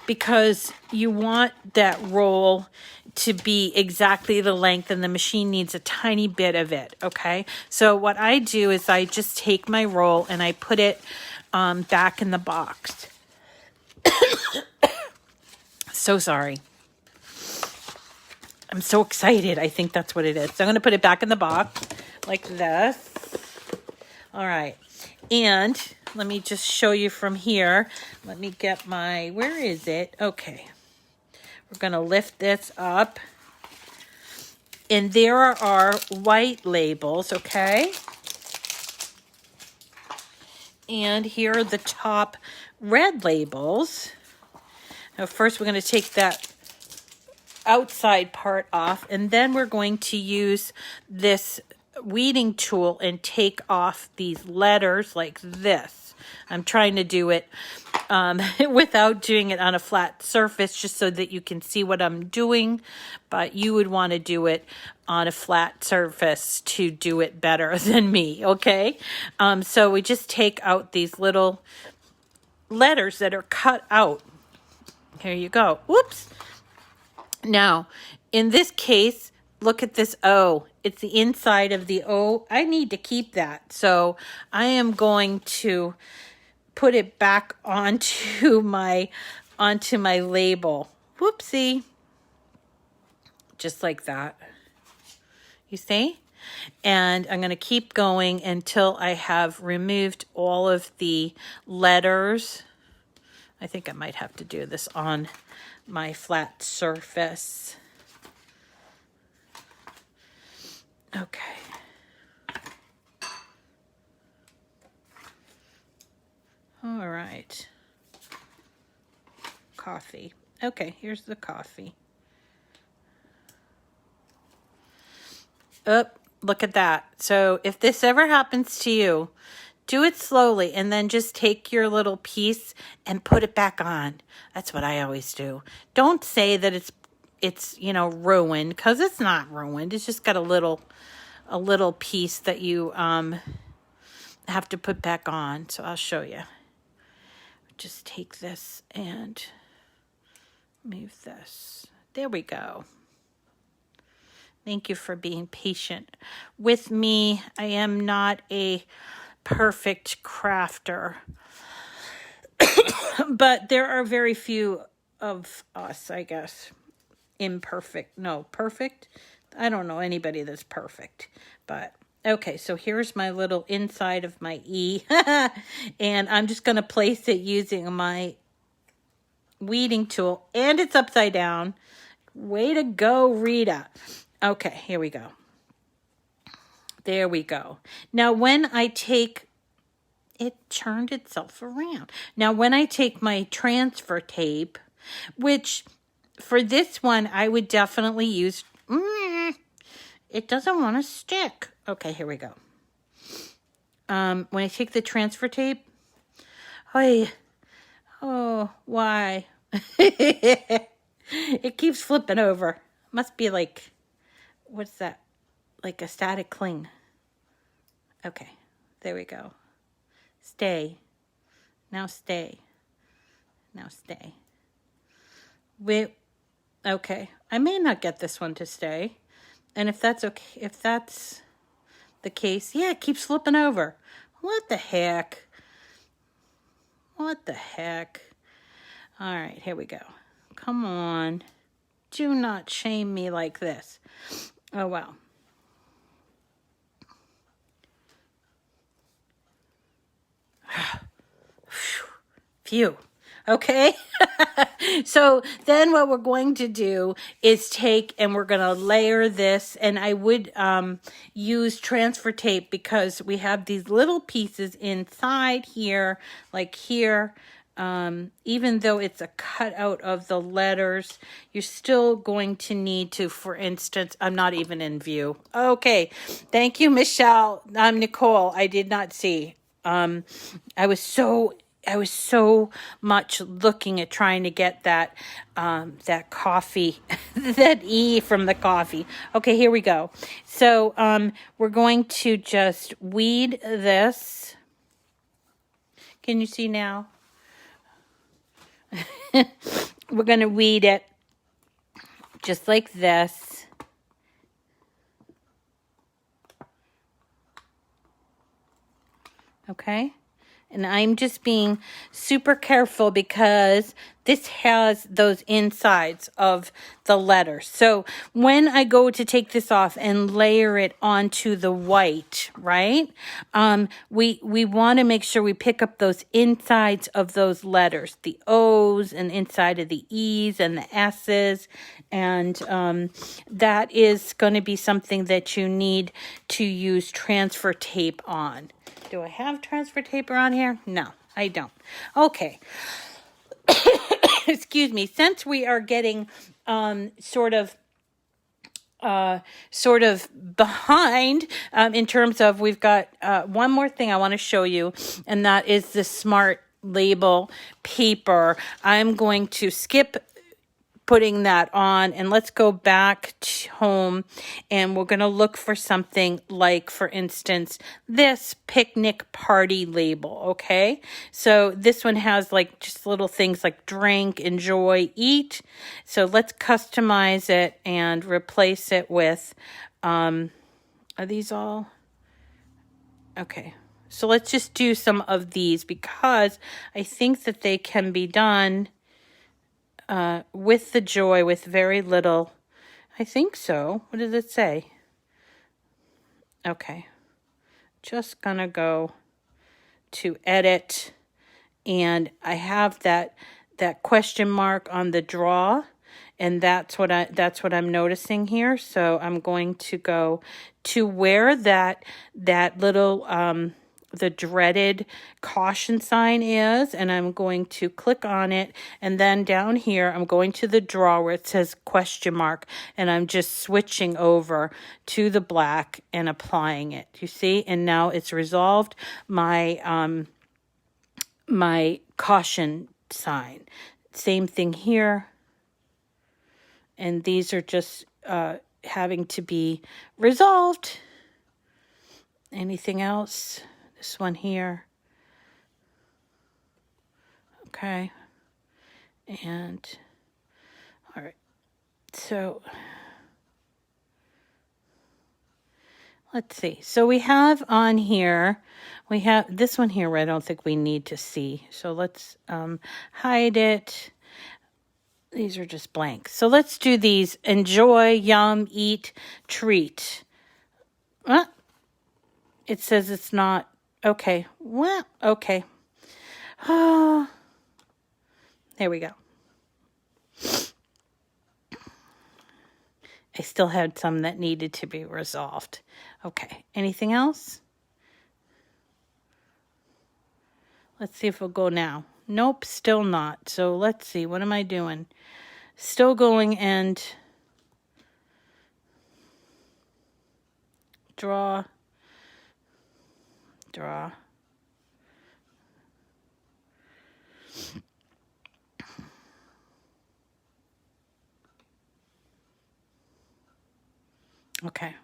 because you want that roll to be exactly the length, and the machine needs a tiny bit of it, okay? So what I do is I just take my roll and I put it back in the box. So sorry. I'm so excited. I think that's what it is. So I'm going to put it back in the box like this. All right. And let me just show you from here. Let me get my, where is it? Okay. We're going to lift this up. And there are our white labels, okay? And here are the top red labels. Now first we're going to take that outside part off, and then we're going to use this weeding tool and take off these letters like this. I'm trying to do it without doing it on a flat surface, just so that you can see what I'm doing, but you would want to do it on a flat surface to do it better than me, okay? So we just take out these little letters that are cut out. Here you go. Whoops. Now, in this case, look at this O. It's the inside of the O. I need to keep that. So I am going to put it back onto my label. Whoopsie. Just like that. You see? And I'm going to keep going until I have removed all of the letters. I think I might have to do this on my flat surface. Okay. All right. Coffee. Okay, here's the coffee. Oh, look at that. So if this ever happens to you, do it slowly and then just take your little piece and put it back on. That's what I always do. Don't say that it's you know, ruined, because it's not ruined. It's just got a little piece that you have to put back on. So I'll show you. Just take this and move this. There we go. Thank you for being patient with me. I am not a perfect crafter, but there are very few of us, I guess. Imperfect. No, perfect. I don't know anybody that's perfect, but okay. So here's my little inside of my E and I'm just going to place it using my weeding tool, and it's upside down. Way to go, Rita. Okay, here we go. There we go. Now when I take, it turned itself around. Now when I take my transfer tape, which for this one I would definitely use, it doesn't want to stick. Okay, here we go. When I take the transfer tape, oh, why? It keeps flipping over. Must be like, what's that? Like a static cling. Okay, there we go. Stay. Now stay. Now stay. Okay, I may not get this one to stay. And if that's okay, if that's the case, yeah, it keeps flipping over. What the heck? What the heck? All right, here we go. Come on. Do not shame me like this. Oh, wow. Phew. Okay. So then what we're going to do is take and we're going to layer this, and I would use transfer tape because we have these little pieces inside here, like here. Even though it's a cutout of the letters, you're still going to need to, for instance, I'm not even in view. Okay. Thank you, Michelle. I'm Nicole. I did not see. I was so much looking at trying to get that, that coffee, that E from the coffee. Okay, here we go. So, we're going to just weed this. Can you see now? We're going to weed it just like this. Okay? And I'm just being super careful because this has those insides of the letters. So when I go to take this off and layer it onto the white, right? We want to make sure we pick up those insides of those letters, the O's and inside of the E's and the S's. And that is going to be something that you need to use transfer tape on. Do I have transfer tape around here? No, I don't. Okay. Excuse me. Since we are getting sort of behind in terms of, we've got one more thing I want to show you, and that is the smart label paper. I'm going to skip putting that on, and let's go back to home, and we're going to look for something like, for instance, this picnic party label. Okay, so this one has like just little things like drink, enjoy, eat. So let's customize it and replace it with are these all okay? So let's just do some of these, because I think that they can be done with the joy, with very little. I think so. What does it say? Okay. Just gonna go to edit, and I have that question mark on the draw, and that's what I'm noticing here. So I'm going to go to where that little the dreaded caution sign is, and I'm going to click on it, and then down here I'm going to the draw where it says question mark, and I'm just switching over to the black and applying it. You see? And now it's resolved my my caution sign. Same thing here, and these are just having to be resolved. Anything else? This one here. Okay. And all right. So let's see. So we have on here, we have this one here where I don't think we need to see. So let's hide it. These are just blank. So let's do these. Enjoy, yum, eat, treat. It says it's not. Okay. Well, okay. Oh, there we go. I still had some that needed to be resolved. Okay. Anything else? Let's see if we'll go now. Nope, still not. So let's see. What am I doing? Still going and draw. Okay.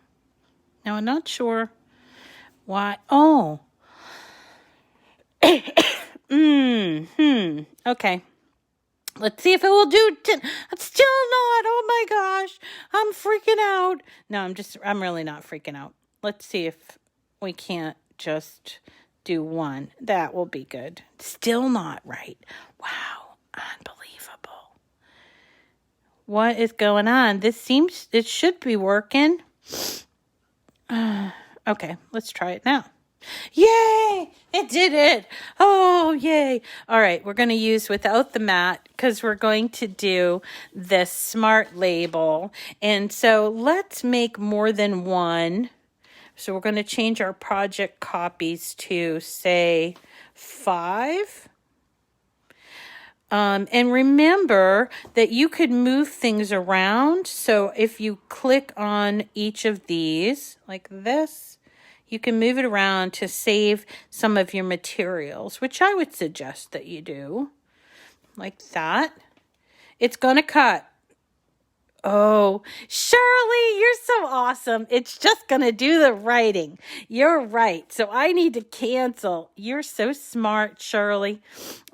Now I'm not sure why. Oh. Okay. Let's see if it will do. It's still not. Oh my gosh. I'm freaking out. No, I'm really not freaking out. Let's see if we can't just do one. That will be good. Still not right. Wow. Unbelievable. What is going on? It should be working. Okay, let's try it now. Yay! It did it. Oh, yay. All right, we're going to use without the mat because we're going to do this smart label. And so let's make more than one. So we're going to change our project copies to, say, 5. And remember that you could move things around. So if you click on each of these like this, you can move it around to save some of your materials, which I would suggest that you do. Like that. It's going to cut. Oh, Shirley, you're so awesome. It's just going to do the writing. You're right. So I need to cancel. You're so smart, Shirley.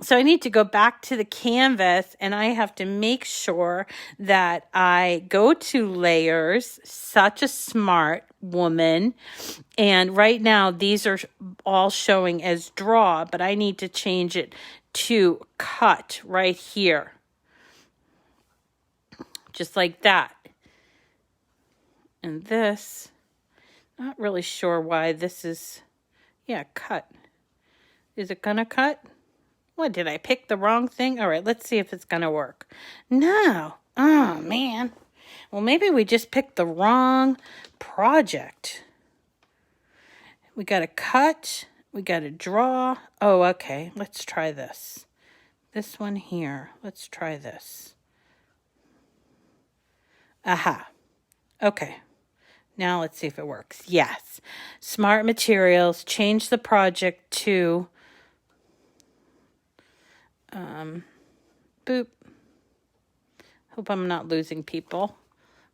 So I need to go back to the canvas, and I have to make sure that I go to layers. Such a smart woman. And right now, these are all showing as draw, but I need to change it to cut right here. just like that. And this, not really sure why this is, yeah, cut. Is it gonna cut? What, did I pick the wrong thing? All right, let's see if it's gonna work. No, oh man. Well, maybe we just picked the wrong project. We gotta cut, we gotta draw. Oh, okay, let's try this. This one here, let's try this. Aha, okay. Now let's see if it works. Yes. Smart materials. Change the project to boop. Hope I'm not losing people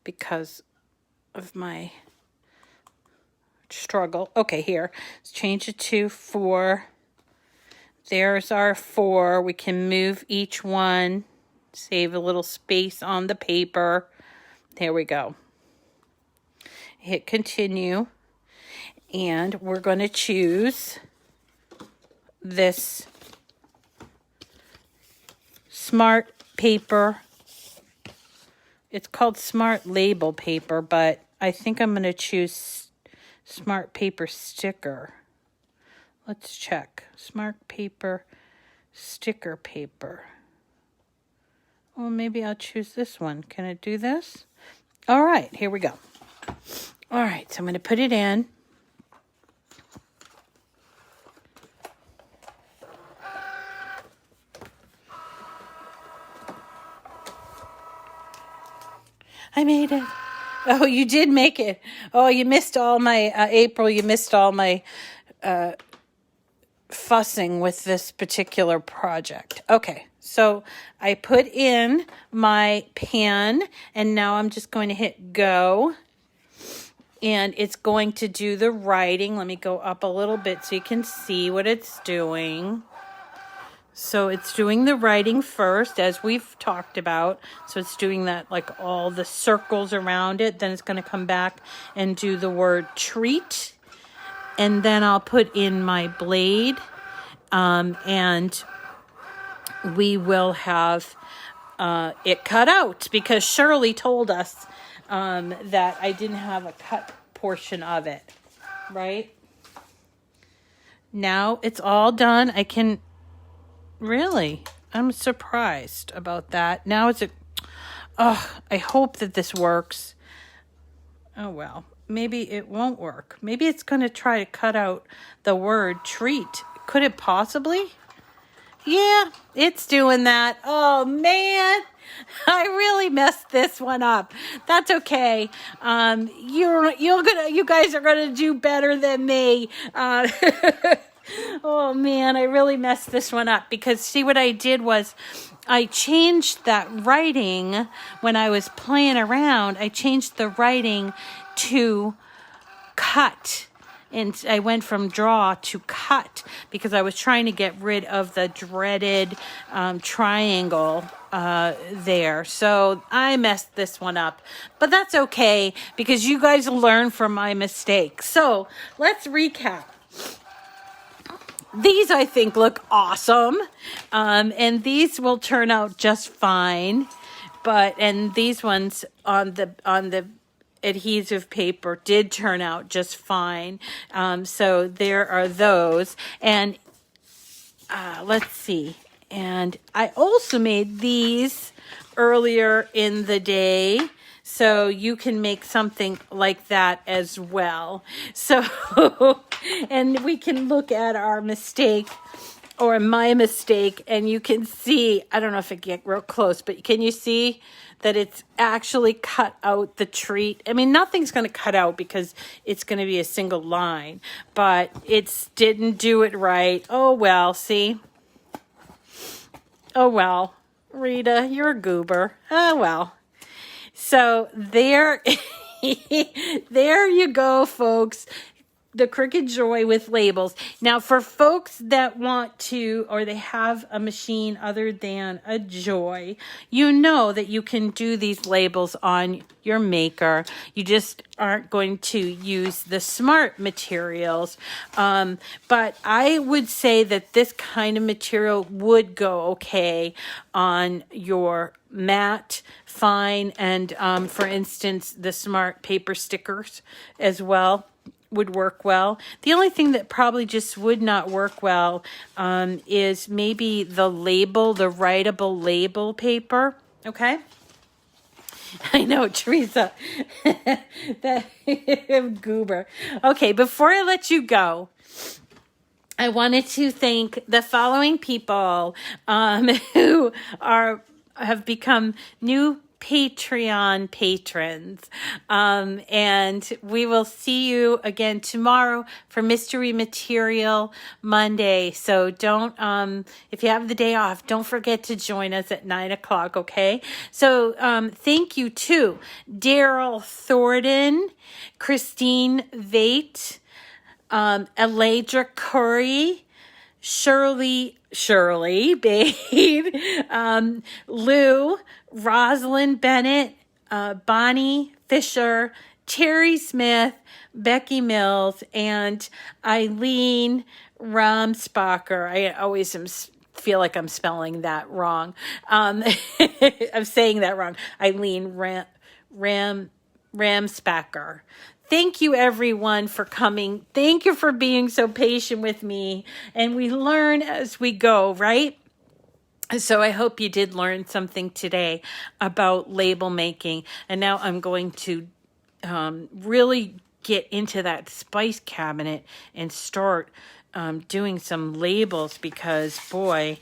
because of my struggle. Okay, here. Let's change it to 4. There's our 4. We can move each one. Save a little space on the paper. There we go. Hit continue, and we're going to choose this smart paper. It's called smart label paper, but I think I'm going to choose smart paper sticker. Let's check. Smart paper sticker paper. Well, maybe I'll choose this one. Can it do this? All right, here we go. All right, so I'm going to put it in. I made it. Oh, you did make it. Oh, you missed all my, April, you missed all my fussing with this particular project. Okay, so I put in my pen, and now I'm just going to hit go. And it's going to do the writing. Let me go up a little bit so you can see what it's doing. So it's doing the writing first, as we've talked about. So it's doing that, like all the circles around it. Then it's going to come back and do the word treat. And then I'll put in my blade. And we will have it cut out, because Shirley told us that I didn't have a cut portion of it, right? Now it's all done. I can, really, I'm surprised about that. Now it's I hope that this works. Oh, well, maybe it won't work. Maybe it's going to try to cut out the word treat. Could it possibly? Yeah, it's doing that. Oh, man. I really messed this one up. That's okay. You guys are gonna do better than me. Oh man, I really messed this one up, because see what I did was I changed that writing when I was playing around. I changed the writing to cut. And I went from draw to cut, because I was trying to get rid of the dreaded triangle there. So I messed this one up. But that's okay, because you guys learn from my mistakes. So let's recap. These, I think, look awesome. And these will turn out just fine. And these ones on the adhesive paper did turn out just fine. So there are those. And let's see. And I also made these earlier in the day. So you can make something like that as well. So, and we can look at our mistake, or my mistake, and you can see, I don't know if it get real close, but can you see that it's actually cut out the treat? I mean, nothing's going to cut out because it's going to be a single line, but it didn't do it right. Oh, well, see? Oh, well. Rita, you're a goober. Oh, well. So there you go, folks. the Cricut Joy with labels. Now, for folks that want to, or they have a machine other than a Joy, you know that you can do these labels on your maker. You just aren't going to use the smart materials. But I would say that this kind of material would go okay on your matte, fine, and for instance, the smart paper stickers as well would work well. The only thing that probably just would not work well is maybe the label, the writable label paper. Okay. I know, Teresa. That goober. Okay, before I let you go, I wanted to thank the following people who have become new Patreon patrons. And we will see you again tomorrow for Mystery Material Monday. So don't, if you have the day off, don't forget to join us at 9 o'clock, okay? So thank you to Daryl Thornton, Christine Vate, Eladra Curry, Shirley Bade, Lou, Rosalind Bennett, Bonnie Fisher, Terry Smith, Becky Mills, and Eileen Ramspacher. I always feel like I'm spelling that wrong. I'm saying that wrong. Eileen Ramspacher. Thank you, everyone, for coming. Thank you for being so patient with me. And we learn as we go, right? So I hope you did learn something today about label making. And now I'm going to really get into that spice cabinet and start doing some labels because, boy,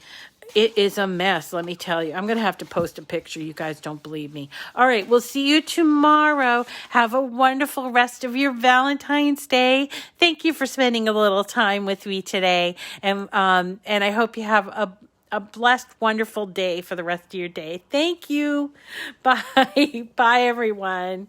it is a mess, let me tell you. I'm going to have to post a picture. You guys don't believe me. All right, we'll see you tomorrow. Have a wonderful rest of your Valentine's Day. Thank you for spending a little time with me today. And I hope you have a blessed, wonderful day for the rest of your day. Thank you. Bye. Bye, everyone.